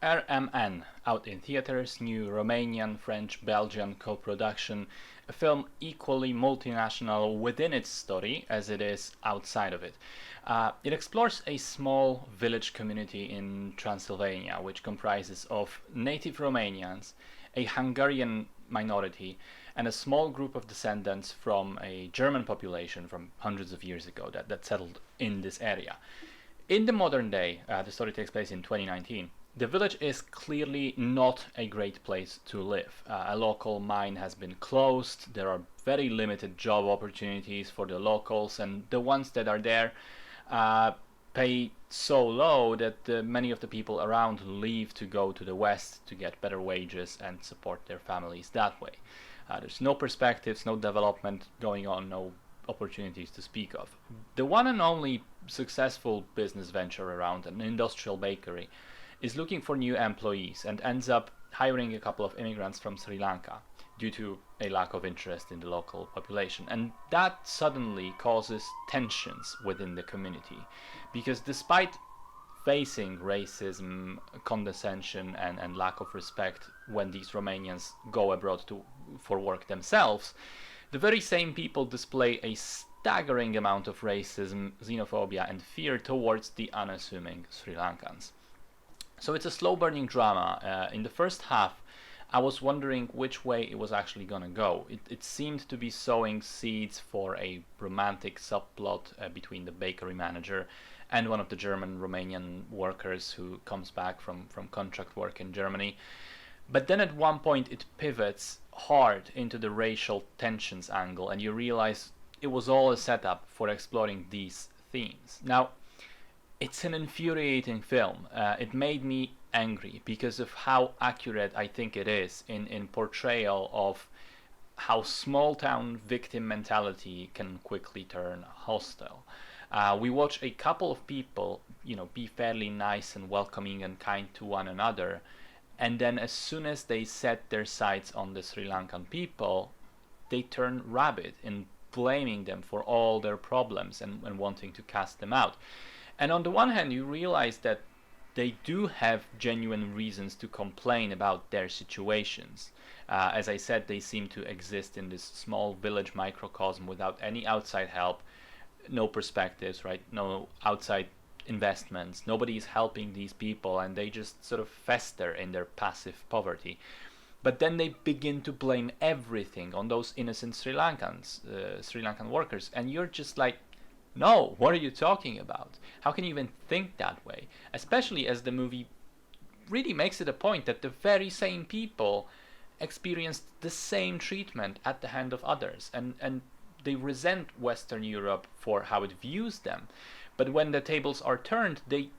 R.M.N. out in theaters, new Romanian, French, Belgian co-production, a film equally multinational within its story as it is outside of it. It explores a small village community in Transylvania, which comprises of native Romanians, a Hungarian minority, and a small group of descendants from a German population from hundreds of years ago that settled in this area. In the modern day, the story takes place in 2019. The village is clearly not a great place to live. A local mine has been closed, there are very limited job opportunities for the locals, and the ones that are there pay so low that many of the people around leave to go to the west to get better wages and support their families that way. There's no perspectives, no development going on, no opportunities to speak of. The one and only successful business venture around, an industrial bakery, is looking for new employees and ends up hiring a couple of immigrants from Sri Lanka due to a lack of interest in the local population. And that suddenly causes tensions within the community, because despite facing racism, condescension, and lack of respect when these Romanians go abroad for work themselves, the very same people display a staggering amount of racism, xenophobia, and fear towards the unassuming Sri Lankans. So it's a slow-burning drama. In the first half, I was wondering which way it was actually going to go. It seemed to be sowing seeds for a romantic subplot between the bakery manager and one of the German-Romanian workers who comes back from contract work in Germany. But then at one point it pivots hard into the racial tensions angle, and you realize it was all a setup for exploring these themes. Now, it's an infuriating film. It made me angry because of how accurate I think it is in portrayal of how small town victim mentality can quickly turn hostile. We watch a couple of people, be fairly nice and welcoming and kind to one another, and then as soon as they set their sights on the Sri Lankan people, they turn rabid in blaming them for all their problems and wanting to cast them out. And on the one hand, you realize that they do have genuine reasons to complain about their situations. As I said, they seem to exist in this small village microcosm without any outside help, no perspectives, right? No outside investments. Nobody is helping these people, and they just sort of fester in their passive poverty. But then they begin to blame everything on those innocent Sri Lankan workers, and you're just like, no, what are you talking about? How can you even think that way? Especially as the movie really makes it a point that the very same people experienced the same treatment at the hand of others, and they resent Western Europe for how it views them. But when the tables are turned, they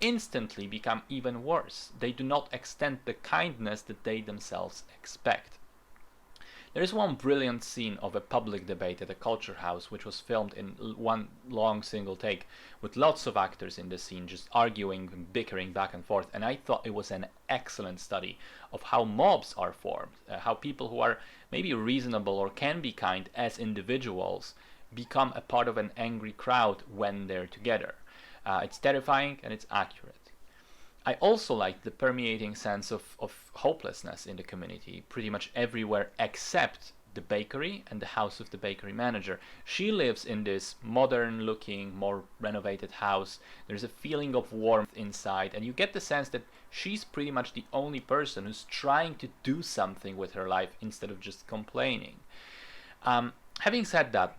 instantly become even worse. They do not extend the kindness that they themselves expect. There is one brilliant scene of a public debate at a culture house, which was filmed in one long single take, with lots of actors in the scene just arguing and bickering back and forth. And I thought it was an excellent study of how mobs are formed, how people who are maybe reasonable or can be kind as individuals become a part of an angry crowd when they're together. It's terrifying and it's accurate. I also like the permeating sense of hopelessness in the community, pretty much everywhere except the bakery and the house of the bakery manager. She lives in this modern looking, more renovated house. There's a feeling of warmth inside, and you get the sense that she's pretty much the only person who's trying to do something with her life instead of just complaining. Having said that,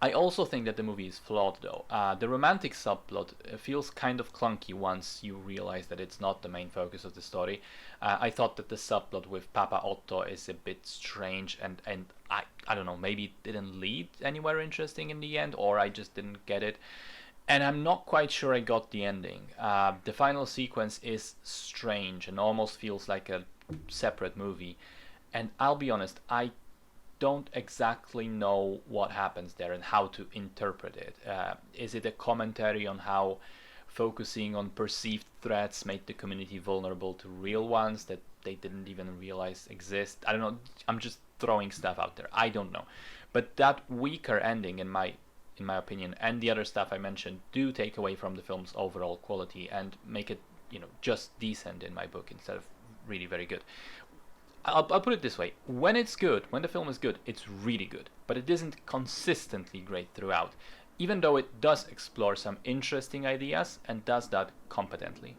I also think that the movie is flawed, though. The romantic subplot feels kind of clunky once you realize that it's not the main focus of the story. I thought that the subplot with Papa Otto is a bit strange, and I don't know, maybe it didn't lead anywhere interesting in the end, or I just didn't get it. And I'm not quite sure I got the ending. The final sequence is strange and almost feels like a separate movie. And I'll be honest, I don't exactly know what happens there and how to interpret it. Is it a commentary on how focusing on perceived threats made the community vulnerable to real ones that they didn't even realize exist? I don't know. I'm just throwing stuff out there. I don't know. But that weaker ending, in my opinion, and the other stuff I mentioned, do take away from the film's overall quality and make it just decent in my book instead of really very good. I'll put it this way: when it's good, when the film is good, it's really good, but it isn't consistently great throughout, even though it does explore some interesting ideas and does that competently.